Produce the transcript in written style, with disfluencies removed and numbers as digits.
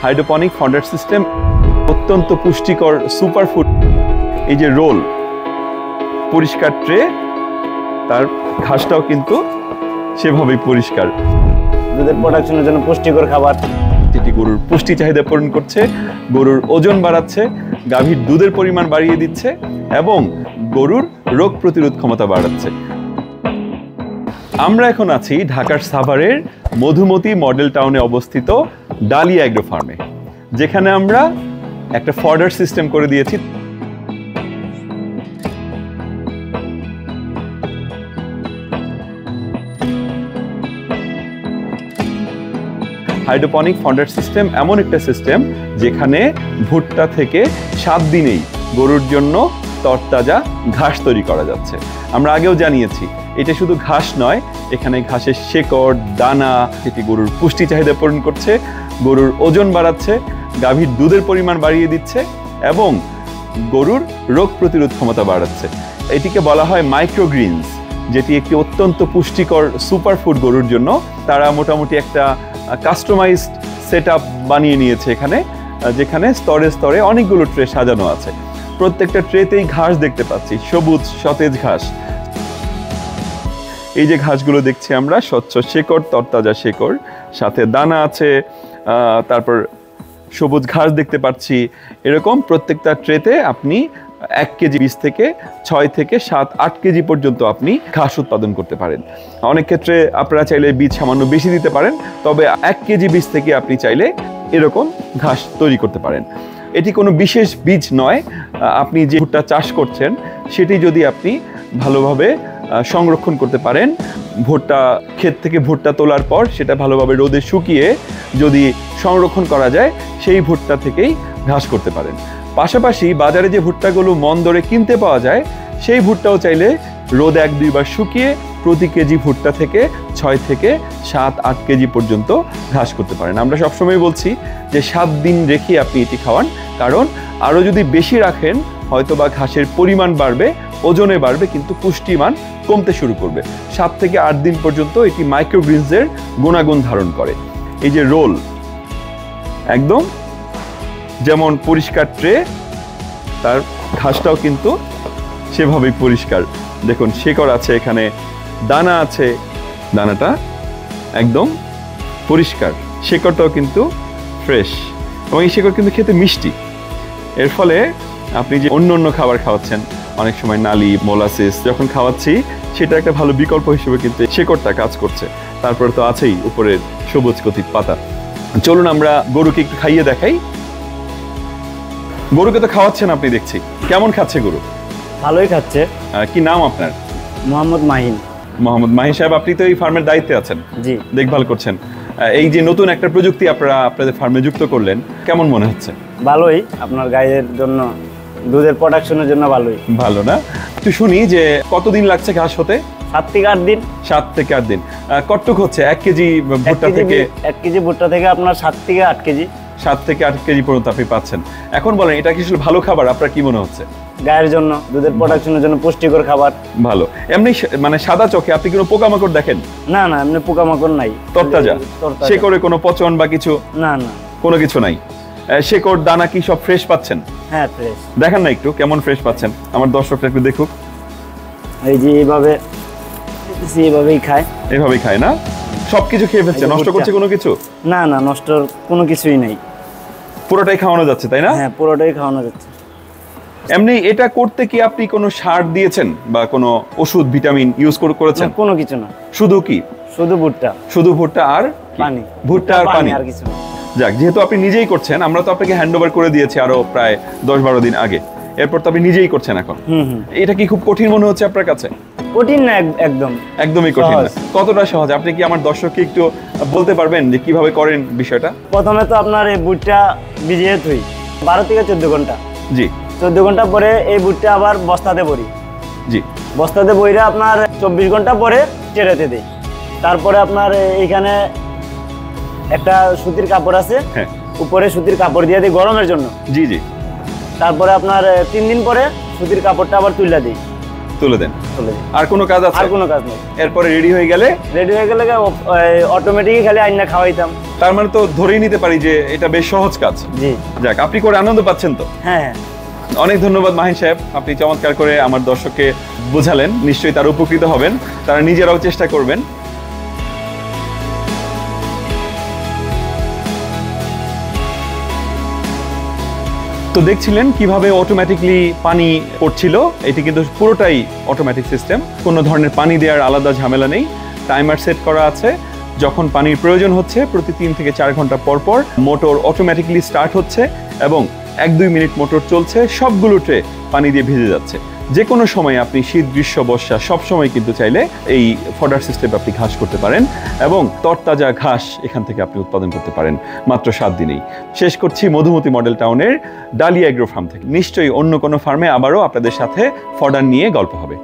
Hydroponic fodder system অত্যন্ত পুষ্টিকর superfood. এই যে রোল, পরিষ্কার ট্রে, তার ঘাসটাও কিন্তু সেভাবেই পরিষ্কার। দুধের প্রোডাকশনের জন্য পুষ্টিকর খাবার, যেটি গরুর পুষ্টি চাহিদা পূরণ করছে, গরুর ওজন বাড়াচ্ছে, গাভীর দুধের পরিমাণ বাড়িয়ে দিচ্ছে এবং গরুর রোগ প্রতিরোধ ক্ষমতা বাড়াচ্ছে। আমরা এখন আছি ঢাকার সাভারের মধুমতি মডেল টাউনে অবস্থিত ডালিয়া এগ্রো ফার্মে, যেখানে আমরা একটা ফডার সিস্টেম করে দিয়েছি। হাইড্রোপনিক ফডার সিস্টেম এমন একটা সিস্টেম যেখানে ভুট্টা থেকে 7 দিনেই গরুর জন্য তরতাজা ঘাস তৈরি করা যাচ্ছে। আমরা আগেও জানিয়েছি এটা শুধু ঘাস নয়, এখানে ঘাসের শেকড়, দানা, যেটি গরুর পুষ্টি চাহিদা পূরণ করছে, গরুর ওজন বাড়াচ্ছে, গাভীর দুধের পরিমাণ বাড়িয়ে দিচ্ছে এবং গরুর রোগ প্রতিরোধ ক্ষমতা বাড়াচ্ছে। এটিকে বলা হয় মাইক্রোগ্রিনস, যেটি একটি অত্যন্ত পুষ্টিকর সুপারফুড গরুর জন্য। তারা মোটামুটি একটা কাস্টমাইজড সেটআপ বানিয়ে নিয়েছে এখানে, যেখানে স্তরে স্তরে অনেকগুলো ট্রে সাজানো আছে। প্রত্যেকটা ট্রেতেই ঘাস দেখতে পাচ্ছি, সবুজ সতেজ ঘাস। এই যে ঘাসগুলো দেখছি আমরা, স্বচ্ছ শেকড়, তরতাজা শেকড়, সাথে দানা আছে, তারপর সবুজ ঘাস দেখতে পাচ্ছি। এরকম প্রত্যেকটা ট্রেতে আপনি 1 কেজি বীজ থেকে 6 থেকে 7, 8 কেজি পর্যন্ত আপনি ঘাস উৎপাদন করতে পারেন। অনেক ক্ষেত্রে আপনারা চাইলে বীজ সামান্য বেশি দিতে পারেন, তবে 1 কেজি বীজ থেকে আপনি চাইলে এরকম ঘাস তৈরি করতে পারেন। এটি কোনো বিশেষ বীজ নয়। আপনি যে ভুট্টা চাষ করছেন সেটি যদি আপনি ভালোভাবে সংরক্ষণ করতে পারেন, ভুট্টা ক্ষেত থেকে ভুট্টা তোলার পর সেটা ভালোভাবে রোদে শুকিয়ে যদি সংরক্ষণ করা যায়, সেই ভুট্টা থেকেই ঘাস করতে পারেন। পাশাপাশি বাজারে যে ভুট্টাগুলো মন দরে কিনতে পাওয়া যায়, সেই ভুট্টাও চাইলে রোদে 1-2 বার শুকিয়ে প্রতি কেজি ভুট্টা থেকে 6 থেকে 7, 8 কেজি পর্যন্ত ঘাস করতে পারেন। আমরা সবসময় বলছি যে 7 দিন রেখে আপনি এটি খাওয়ান, কারণ আরও যদি বেশি রাখেন হয়তো বা ঘাসের পরিমাণ বাড়বে, ওজনে বাড়বে, কিন্তু পুষ্টিমান কমতে শুরু করবে। 7 থেকে 8 দিন পর্যন্ত এটি মাইক্রোগ্রিনসের গুণাগুণ ধারণ করে। এই যে রোল, একদম যেমন পরিষ্কার ট্রে, তার ঘাসটাও কিন্তু সেভাবেই পরিষ্কার। দেখুন শেকড় আছে, এখানে দানা আছে, দানাটা একদম পরিষ্কার, শেকড়টাও কিন্তু ফ্রেশ এবং এই শেকড় কিন্তু খেতে মিষ্টি। এর ফলে আপনি যে অন্য খাবার খাওয়াচ্ছেন, অনেক সময় নালি, মোলাসিস যখন খাওয়াচ্ছি, সেটা একটা ভালো বিকল্প হিসেবে কিন্তু শেকড়টা কাজ করছে। তারপরে তো আছেই উপরের সবুজ কতিক পাতা। চলুন আমরা গরুকে একটু খাইয়ে দেখাই। গরুকে তো খাওয়াচ্ছেন আপনি, দেখছি কেমন খাচ্ছে গরু? ভালোই খাচ্ছে। কি নাম আপনার? মোহাম্মদ মাহিন। মোহাম্মদ মাহিন সাহেব, আপনি তো এই ফার্মের দায়িত্বে আছেন, জি, দেখভাল করছেন। এই যে নতুন একটা প্রযুক্তি আপনারা আপনাদের ফার্মে যুক্ত করলেন, কেমন মনে হচ্ছে? ভালোই, আপনার গায়ের জন্য, দুধের প্রোডাকশনের জন্য ভালোই। ভালো না? একটু শুনি যে কতদিন লাগছে ঘাস হতে? 7 থেকে 8 দিন। 7 থেকে 8 দিন। কতটুক হচ্ছে 1 কেজি ভুট্টা থেকে? 1 কেজি ভুট্টা থেকে আপনার 7 থেকে 8 কেজি। 7 থেকে 8 কেজি পর্যন্ত আপনি পাচ্ছেন। এখন বলেন, এটা কি আসলে ভালো খাবার? আপনার কি মনে হচ্ছে? গায়ের জন্য, দুধের প্রোডাকশনের জন্য পুষ্টিকর খাবার। ভালো। এমনি মানে সাদা চোখে আপনি কোনো পোকামাকড় দেখেন? না, এমনি পোকামাকড় নাই। তরতাজা, শেকড়ে কোনো পচন বা কিছু? না, কোনো কিছু নাই। শেকড়, দানা কি সব ফ্রেশ পাচ্ছেন? হ্যাঁ, ফ্রেশ। দেখেন না একটু কেমন ফ্রেশ পাচ্ছেন, আমার দর্শকরা একটু দেখুক। এই যে এইভাবেই খায়। এভাবেই খায় না? সবকিছু খেয়ে ফেলছে, নষ্ট করছে কোনো কিছু? না, নষ্ট কোনো কিছুই নেই। পুরোটাই খাওয়ানো যাচ্ছে, তাই না? হ্যাঁ, পুরোটাই খাওয়ানো যাচ্ছে। এমনি এটা করতে কি আপনি কোনো সার দিয়েছেন বা কোনো ওষুধ, ভিটামিন ইউজ করেছেন? কোনো কিছু না, শুধু কি? শুধু ভুট্টা। শুধু ভুট্টা আর পানি। ভুট্টা আর পানি, আর কিছু না। যাক, যেহেতু আপনি নিজেই করছেন, আমরা তো আপনাকে হ্যান্ড ওভার করে দিয়েছি আরো প্রায় 10-12 দিন আগে, এরপর তো আপনি নিজেই করছেন এখন। এটা কি খুব কঠিন মনে হচ্ছে আপনার কাছে? কঠিন না, একদমই কঠিন না। কতটা সহজ, আপনি কি আমার দর্শককে একটু বলতে পারবেন যে কিভাবে করেন বিষয়টা? প্রথমে তো আপনার এই ভুট্টা ভিজিয়ে থুই 12 থেকে 14 ঘন্টা। জি। 14 ঘন্টা পরে এই ভুট্টা আবার বস্তাতে ভরি। জি। বস্তাতে বইরে আপনার 24 ঘন্টা পরে চেরাতে দিই। তারপরে আপনার এইখানে একটা সুতির কাপড় আছে, উপরে সুতির কাপড় দিয়ে দিই গরমের জন্য। জি জি। তারপরে আপনার 3 দিন পরে সুতির কাপড়টা আবার তুলে দিই। তুলে দেন। চলে যায়। আর কোনো কাজ আছে? আর কোনো কাজ নেই। এরপরে রেডি হয়ে গেলে অটোমেটিকই খালি আইনা খাওয়াইতাম। তার মানে তো ধরেই নিতে পারি যে এটা বেশ সহজ কাজ। জি। যাক, আপনি করে আনন্দ পাচ্ছেন তো? হ্যাঁ। অনেক ধন্যবাদ মাহিন সাহেব, আপনি চমৎকার করে আমার দর্শককে বোঝালেন। নিশ্চয়ই তারা উপকৃত হবেন, তারা নিজেরাও চেষ্টা করবেন। তো দেখছিলেন কিভাবে অটোমেটিকলি পানি পড়ছিল। এটি কিন্তু পুরোটাই অটোমেটিক সিস্টেম, কোনো ধরনের পানি দেওয়ার আলাদা ঝামেলা নেই। টাইমার সেট করা আছে, যখন পানির প্রয়োজন হচ্ছে প্রতি 3 থেকে 4 ঘন্টা পর পর মোটর অটোমেটিকলি স্টার্ট হচ্ছে এবং 1-2 মিনিট মোটর চলছে, সবগুলো ট্রে পানি দিয়ে ভিজে যাচ্ছে। যে কোনো সময় আপনি শীত, গ্রীষ্ম, বর্ষা সব সময় কিন্তু চাইলে এই ফডার সিস্টেমে আপনি ঘাস করতে পারেন এবং তরতাজা ঘাস এখান থেকে আপনি উৎপাদন করতে পারেন মাত্র 7 দিনেই। শেষ করছি মধুমতি মডেল টাউনের ডালিয়া এগ্রো ফার্ম থেকে। নিশ্চয়ই অন্য কোনো ফার্মে আবারও আপনাদের সাথে ফডার নিয়ে গল্প হবে।